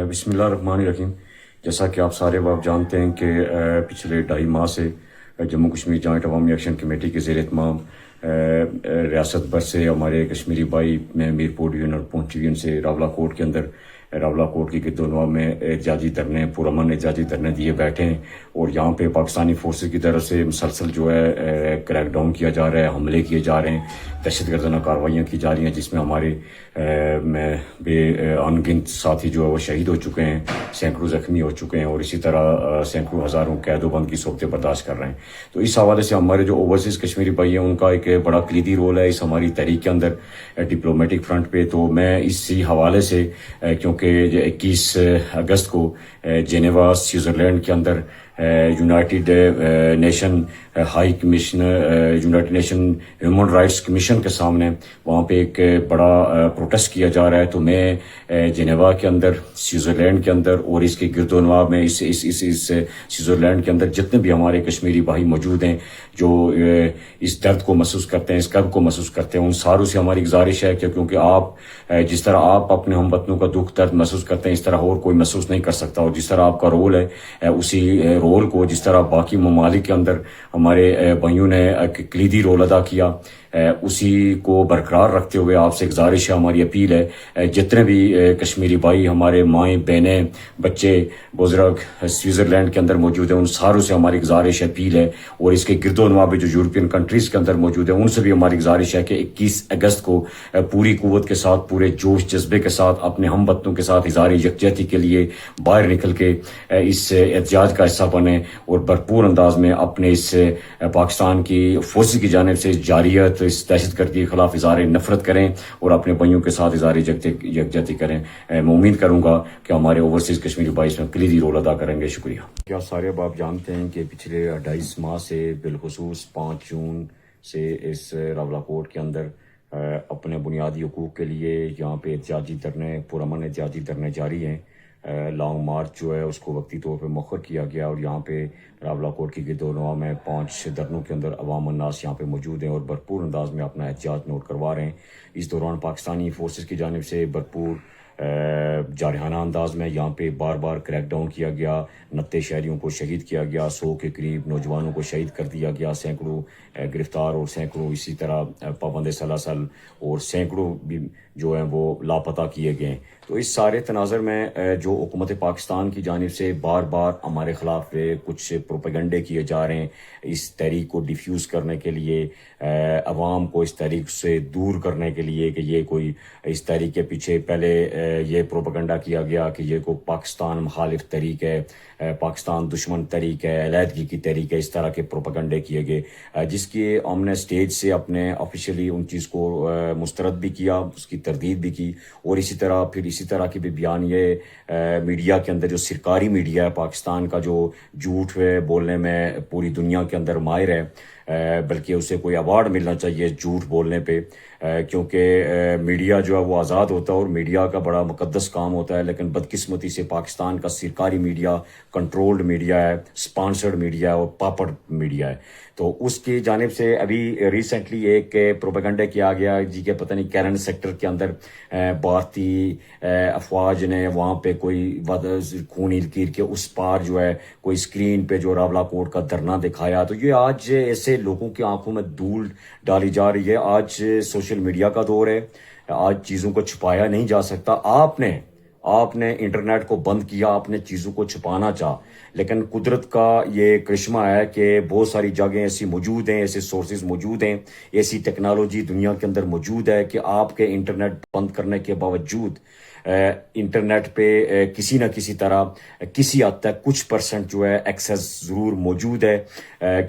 بسم اللہ الرحمن الرحیم۔ جیسا کہ آپ سارے آپ جانتے ہیں کہ پچھلے 2.5 ماہ سے جموں کشمیر جوائنٹ عوامی ایکشن کمیٹی کے زیر اہتمام ریاست بھر سے ہمارے کشمیری بھائی میرپور ڈویژن اور پونچھ ڈویژن سے راولہ کوٹ کے اندر راولہ کوٹ کی گرد و نواح میں احتجاجی دھرنے پرامن احتجاجی دھرنے دیے بیٹھے ہیں، اور یہاں پہ پاکستانی فورسز کی طرف سے مسلسل جو ہے کریک ڈاؤن کیا جا رہا ہے، حملے کیے جا رہے ہیں، دہشت گردانہ کارروائیاں کی جا رہی ہیں، جس میں ہمارے بے ان گنت ساتھی جو ہے وہ شہید ہو چکے ہیں، سینکڑوں زخمی ہو چکے ہیں، اور اسی طرح سینکڑوں ہزاروں قید و بند کی صورتیں برداشت کر رہے ہیں۔ تو اس حوالے سے ہمارے جو اوورسیز کشمیری بھائی ہیں ان کا ایک بڑا کلیدی رول ہے اس ہماری تحریک کے اندر ڈپلومیٹک فرنٹ پہ۔ تو میں اسی حوالے سے کیونکہ 21 اگست کو جنیوا سوئٹزرلینڈ کے اندر United Nation High Commissioner United Nation Human Rights Commission کے سامنے وہاں پہ ایک بڑا پروٹیسٹ کیا جا رہا ہے، تو میں جنیوا کے اندر سوئٹزرلینڈ کے اندر اور اس کے گرد و نواح میں اس سوئٹزرلینڈ کے اندر جتنے بھی ہمارے کشمیری بھائی موجود ہیں جو اس درد کو محسوس کرتے ہیں، اس کرب کو محسوس کرتے ہیں، ان ساروں سے ہماری گزارش ہے کہ کیونکہ آپ جس طرح آپ اپنے ہم وطنوں کا دکھ درد محسوس کرتے ہیں اس طرح اور کوئی محسوس نہیں کر سکتا، اور جس طرح آپ کا رول ہے اسی رول کو جس طرح باقی ممالک کے اندر ہمارے بھائیوں نے ایک کلیدی رول ادا کیا اسی کو برقرار رکھتے ہوئے آپ سے گزارش ہے، ہماری اپیل ہے جتنے بھی کشمیری بھائی ہمارے مائیں بہنیں بچے بزرگ سوئٹزرلینڈ کے اندر موجود ہیں ان ساروں سے ہماری گزارش ہے، اپیل ہے، اور اس کے گرد و نواح بھی جو یورپین کنٹریز کے اندر موجود ہیں ان سے بھی ہماری گزارش ہے کہ 21 اگست کو پوری قوت کے ساتھ پورے جوش جذبے کے ساتھ اپنے ہم وطنوں کے ساتھ اظہار یکجہتی کے لیے باہر نکل کے اس احتجاج کا حصہ بنیں، اور بھرپور انداز میں اپنے اس پاکستان کی فورسز کی جانب سے جاریت اس دہشت گردی کے خلاف اظہار نفرت کریں اور اپنے بھائیوں کے ساتھ اظہار یکجہتی کریں۔ میں امید کروں گا کہ ہمارے اوورسیز کشمیری بھائی اس میں کلیدی رول ادا کریں گے۔ شکریہ۔ کیا سارے آپ جانتے ہیں کہ پچھلے 2.5 ماہ سے بالخصوص 5 جون سے اس راولہ کوٹ کے اندر اپنے بنیادی حقوق کے لیے یہاں پہ احتجاجی دھرنے پرامن احتجاجی دھرنے جاری ہیں۔ لانگ مارچ جو ہے اس کو وقتی طور پہ مؤخر کیا گیا، اور یہاں پہ راولہ کوٹ کی گرد و نواح میں 5 دھرنوں کے اندر عوام الناس یہاں پہ موجود ہیں اور بھرپور انداز میں اپنا احتجاج نوٹ کروا رہے ہیں۔ اس دوران پاکستانی فورسز کی جانب سے بھرپور جارحانہ انداز میں یہاں پہ بار بار کریک ڈاؤن کیا گیا، 29 شہریوں کو شہید کیا گیا، 100 کے قریب نوجوانوں کو شہید کر دیا گیا، سینکڑوں گرفتار اور سینکڑوں اسی طرح پابند سلاسل اور سینکڑوں بھی جو ہیں وہ لاپتہ کیے گئے۔ تو اس سارے تناظر میں جو حکومت پاکستان کی جانب سے بار بار ہمارے خلاف کچھ پروپیگنڈے کیے جا رہے ہیں اس تحریک کو ڈیفیوز کرنے کے لیے، عوام کو اس تحریک سے دور کرنے کے لیے کہ یہ کوئی اس تحریک کے پیچھے پہلے یہ پروپیگنڈا کیا گیا کہ یہ کوئی پاکستان مخالف تحریک ہے، پاکستان دشمن تحریک ہے، علیحدگی کی تحریک ہے، اس طرح کے پروپیگنڈے کیے گئے، جس کی ہم نے اسٹیج سے اپنے آفیشیلی ان چیز کو مسترد بھی کیا، اس کی تردید بھی کی، اور اسی طرح کی بھی بیان یہ میڈیا کے اندر جو سرکاری میڈیا ہے پاکستان کا جو جھوٹ بولنے میں پوری دنیا کے اندر ماہر ہے، بلکہ اسے کوئی ایوارڈ ملنا چاہیے جھوٹ بولنے پہ، کیونکہ میڈیا جو ہے وہ آزاد ہوتا ہے اور میڈیا کا بڑا مقدس کام ہوتا ہے، لیکن بدقسمتی سے پاکستان کا سرکاری میڈیا کنٹرولڈ میڈیا ہے، سپانسرڈ میڈیا ہے اور پاپڑ میڈیا ہے۔ تو اس کی جانب سے ابھی ریسنٹلی ایک پروپیگنڈا کیا گیا جی کہ پتہ نہیں کیرن سیکٹر کے اندر بھارتی افواج نے وہاں پہ کوئی خونی لکیر کے اس پار جو ہے کوئی اسکرین پہ جو راولہ کوٹ کا دھرنا دکھایا۔ تو یہ آج ایسے لوگوں کی آنکھوں میں دھول ڈالی جا رہی ہے، آج سوشل میڈیا کا دور ہے، آج چیزوں کو چھپایا نہیں جا سکتا۔ آپ نے انٹرنیٹ کو بند کیا، آپ نے چیزوں کو چھپانا چاہا، لیکن قدرت کا یہ کرشمہ ہے کہ بہت ساری جگہیں ایسی موجود ہیں، ایسے سورسز موجود ہیں، ایسی ٹیکنالوجی دنیا کے اندر موجود ہے کہ آپ کے انٹرنیٹ بند کرنے کے باوجود انٹرنیٹ پہ کسی نہ کسی طرح کسی حد تک کچھ پرسنٹ جو ہے ایکسیس ضرور موجود ہے،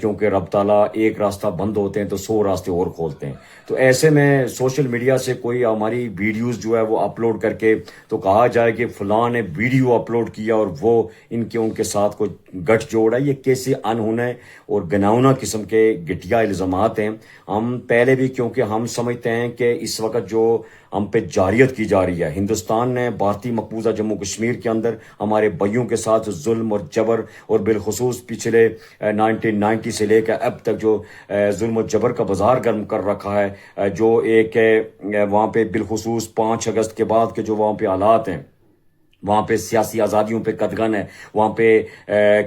کیونکہ رب تعالیٰ ایک راستہ بند ہوتے ہیں تو 100 راستے اور کھولتے ہیں۔ تو ایسے میں سوشل میڈیا سے کوئی ہماری ویڈیوز جو ہے وہ اپلوڈ کر کے تو کہا جائے کہ فلاں نے ویڈیو اپلوڈ کیا اور وہ ان کے ساتھ کوئی گٹھ جوڑ ہے، یہ کیسے انہونے اور گناؤنا قسم کے گٹیا الزامات ہیں۔ ہم پہلے بھی کیونکہ ہم سمجھتے ہیں کہ اس وقت جو ہم پہ جاریت کی جا رہی ہے، ہندوستان نے بھارتی مقبوضہ جموں کشمیر کے اندر ہمارے بھائیوں کے ساتھ ظلم اور جبر اور بالخصوص پچھلے 1990 سے لے کر اب تک جو ظلم و جبر کا بازار گرم کر رکھا ہے، جو ایک وہاں پہ بالخصوص 5 اگست کے بعد کے جو وہاں پہ حالات ہیں، وہاں پہ سیاسی آزادیوں پہ قدغن ہے، وہاں پہ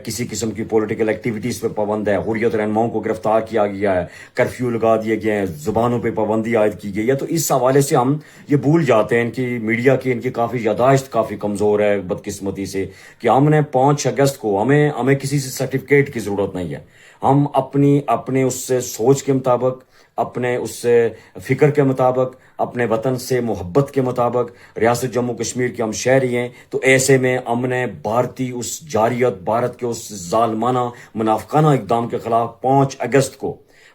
کسی قسم کی پولیٹیکل ایکٹیویٹیز پہ پابند ہے، حریت رہنماؤں کو گرفتار کیا گیا ہے، کرفیو لگا دیے گئے ہیں، زبانوں پہ پابندی عائد کی گئی ہے. تو اس حوالے سے ہم یہ بھول جاتے ہیں کہ میڈیا کی ان کی کافی یاداشت کافی کمزور ہے بدقسمتی سے، کہ ہم نے 5 اگست کو ہمیں کسی سے سرٹیفکیٹ کی ضرورت نہیں ہے. ہم اپنے اس سے سوچ کے مطابق، اپنے اس سے فکر کے مطابق، اپنے وطن سے محبت کے مطابق، ریاست جموں کشمیر کے ہم شہری ہیں. تو ایسے میں ہم نے بھارتی اس جارحیت، بھارت کے اس ظالمانہ منافقانہ اقدام کے خلاف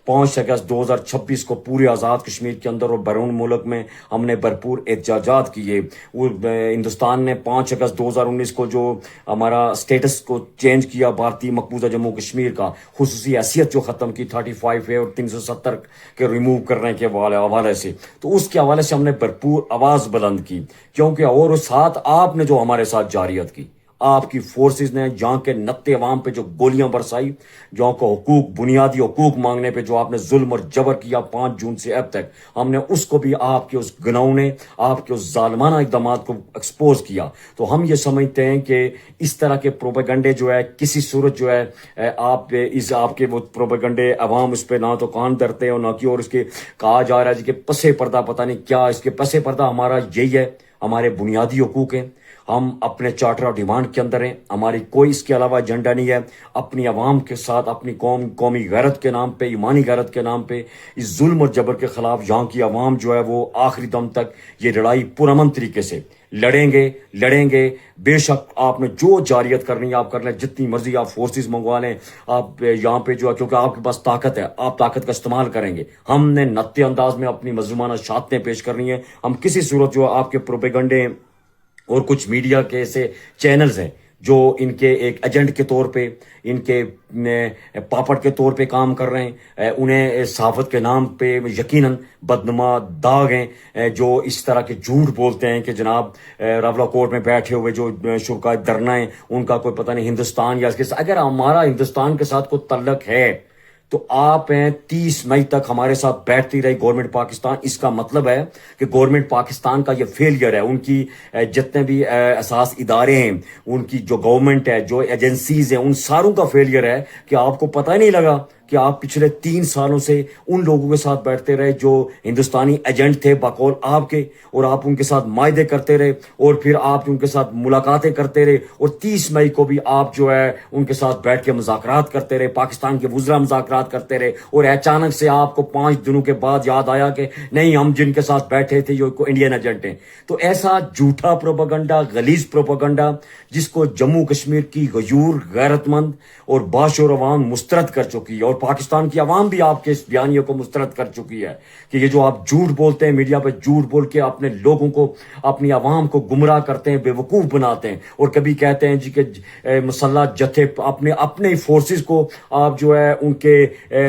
5 اگست 2026 کو پورے آزاد کشمیر کے اندر اور بیرون ملک میں ہم نے بھرپور احتجاجات کیے. وہ ہندوستان نے 5 اگست 2019 کو جو ہمارا سٹیٹس کو چینج کیا بھارتی مقبوضہ جموں کشمیر کا، خصوصی حیثیت جو ختم کی 35A اور 370 کے ریموو کرنے کے حوالے سے، تو اس کے حوالے سے ہم نے بھرپور آواز بلند کی. کیونکہ اور ساتھ آپ نے جو ہمارے ساتھ جارحیت کی، آپ کی فورسز نے جہاں کے نتے عوام پہ جو گولیاں برسائی، جہاں کو حقوق، بنیادی حقوق مانگنے پہ جو آپ نے ظلم اور جبر کیا 5 جون سے اب تک، ہم نے اس کو بھی آپ کے اس گناہوں نے، آپ کے اس ظالمانہ اقدامات کو ایکسپوز کیا. تو ہم یہ سمجھتے ہیں کہ اس طرح کے پروپیگنڈے جو ہے کسی صورت جو ہے آپ کے وہ پروپیگنڈے عوام اس پہ نہ تو کان دھرتے ہیں اور نہ کہ، اور اس کے کہا جا رہا ہے کہ پس پردہ پتہ نہیں کیا، اس کے پس پردہ ہمارا یہی ہے، ہمارے بنیادی حقوق ہیں، ہم اپنے چارٹر آف ڈیمانڈ کے اندر ہیں، ہماری کوئی اس کے علاوہ ایجنڈا نہیں ہے. اپنی عوام کے ساتھ، اپنی قومی غیرت کے نام پہ، ایمانی غیرت کے نام پہ اس ظلم اور جبر کے خلاف یہاں کی عوام جو ہے وہ آخری دم تک یہ لڑائی پرامن طریقے سے لڑیں گے. بے شک آپ نے جو جارحیت کرنی ہے آپ کر لیں، جتنی مرضی آپ فورسز منگوا لیں، آپ یہاں پہ جو ہے، کیونکہ آپ کے پاس طاقت ہے، آپ طاقت کا استعمال کریں گے. ہم نے نتے انداز میں اپنی مظلومانہ شہادتیں پیش کرنی ہے. ہم کسی صورت جو آپ کے پروپیگنڈے اور کچھ میڈیا کے ایسے چینلز ہیں جو ان کے ایک ایجنٹ کے طور پہ، ان کے پاپڑ کے طور پہ کام کر رہے ہیں، انہیں صحافت کے نام پہ یقیناً بدنما داغ ہیں جو اس طرح کے جھوٹ بولتے ہیں کہ جناب راولا کوٹ میں بیٹھے ہوئے جو شرکاء دھرنا ہیں ان کا کوئی پتہ نہیں ہندوستان یا اس کے ساتھ. اگر ہمارا ہندوستان کے ساتھ کوئی تعلق ہے تو آپ 30 مئی تک ہمارے ساتھ بیٹھتی رہی گورنمنٹ پاکستان. اس کا مطلب ہے کہ گورنمنٹ پاکستان کا یہ فیلئر ہے، ان کی جتنے بھی اساس ادارے ہیں، ان کی جو گورنمنٹ ہے، جو ایجنسیز ہیں، ان ساروں کا فیلئر ہے کہ آپ کو پتہ ہی نہیں لگا کہ آپ پچھلے 3 سالوں سے ان لوگوں کے ساتھ بیٹھتے رہے جو ہندوستانی ایجنٹ تھے بقول آپ کے، اور آپ ان کے ساتھ معاہدے کرتے رہے، اور پھر آپ ان کے ساتھ ملاقاتیں کرتے رہے، اور 30 مئی کو بھی آپ جو ہے ان کے ساتھ بیٹھ کے مذاکرات کرتے رہے، پاکستان کے وزراء مذاکرات کرتے رہے، اور اچانک سے آپ کو 5 دنوں کے بعد یاد آیا کہ نہیں، ہم جن کے ساتھ بیٹھے تھے یہ انڈین ایجنٹ ہیں. تو ایسا جھوٹا پروپیگنڈا، غلیظ پروپیگنڈا جس کو جموں کشمیر کی غیور، غیرت مند اور باشعور عوام مسترد کر چکی ہے، اور پاکستان کی عوام بھی آپ کے اس بیانیے کو مسترد کر چکی ہے کہ یہ جو آپ جھوٹ بولتے ہیں، میڈیا پہ جھوٹ بول کے اپنے لوگوں کو، اپنی عوام کو گمراہ کرتے ہیں، بے وقوف بناتے ہیں، اور کبھی کہتے ہیں جی کہ مسلح جتھے اپنے فورسز کو آپ جو ہے ان کے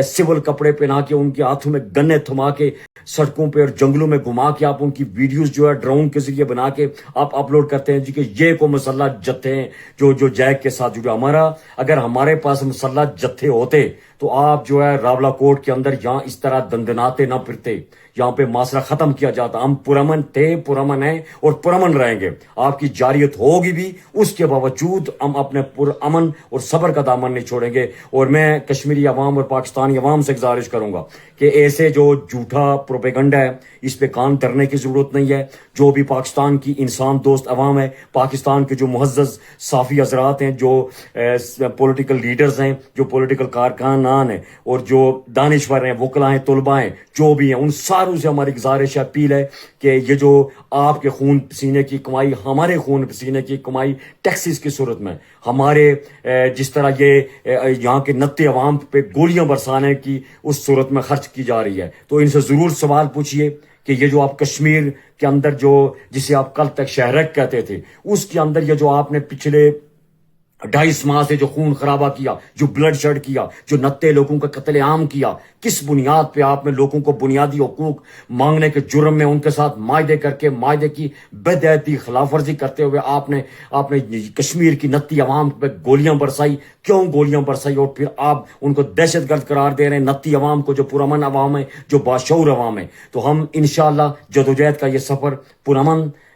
سول کپڑے پہنا کے، ان کے ہاتھوں میں گنے تھما کے، سڑکوں پہ اور جنگلوں میں گھما کے آپ ان کی ویڈیوز جو ہے ڈرون کے ذریعے بنا کے آپ اپلوڈ کرتے ہیں جی کہ یہ کو مسلح جتھے ہیں جو جیک کے ساتھ جڑے. اگر ہمارے پاس مسلح جتھے ہوتے تو آپ جو ہے راولا کوٹ کے اندر یہاں اس طرح دندناتے نہ پھرتے، یہاں پہ معاشرہ ختم کیا جاتا. ہم پرامن تھے، پرامن ہیں اور پرامن رہیں گے. آپ کی جارحیت ہوگی بھی، اس کے باوجود ہم اپنے پرامن اور صبر کا دامن نہیں چھوڑیں گے. اور میں کشمیری عوام اور پاکستانی عوام سے گزارش کروں گا کہ ایسے جو جھوٹا پروپیگنڈا ہے اس پہ کان دھرنے کی ضرورت نہیں ہے. جو بھی پاکستان کی انسان دوست عوام ہے، پاکستان کے جو معزز صافی حضرات ہیں، جو پولیٹیکل لیڈرز ہیں، جو پولیٹیکل کارکنان ہیں، اور جو دانشور ہیں، وکلا ہیں، طلباء ہیں، جو بھی ہیں، ان ساروں سے ہماری گزارش ہے، اپیل ہے کہ یہ جو آپ کے خون پسینے کی کمائی، ہمارے خون پسینے کی کمائی ٹیکسز کی صورت میں، ہمارے جس طرح یہ یہاں کے نتے عوام پہ گولیاں برسانے کی اس صورت میں خرچ کی جا رہی ہے، تو ان سے ضرور سوال پوچھیے کہ یہ جو آپ کشمیر کے اندر جسے آپ کل تک شہرک کہتے تھے، اس کے اندر یہ جو آپ نے پچھلے 2.5 ماہ سے جو خون خرابہ کیا، جو بلڈ شیڈ کیا، جو نتے لوگوں کا قتل عام کیا، کس بنیاد پہ آپ نے لوگوں کو بنیادی حقوق مانگنے کے جرم میں ان کے ساتھ معاہدے کر کے، معاہدے کی بدعہدی خلاف ورزی کرتے ہوئے آپ نے کشمیر کی نتی عوام پہ گولیاں برسائی؟ کیوں گولیاں برسائی؟ اور پھر آپ ان کو دہشت گرد قرار دے رہے ہیں، نتی عوام کو جو پرامن عوام ہے، جو باشعور عوام ہے. تو ہم انشاءاللہ جدوجہد کا یہ سفر پرامن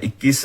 21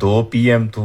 2 PM to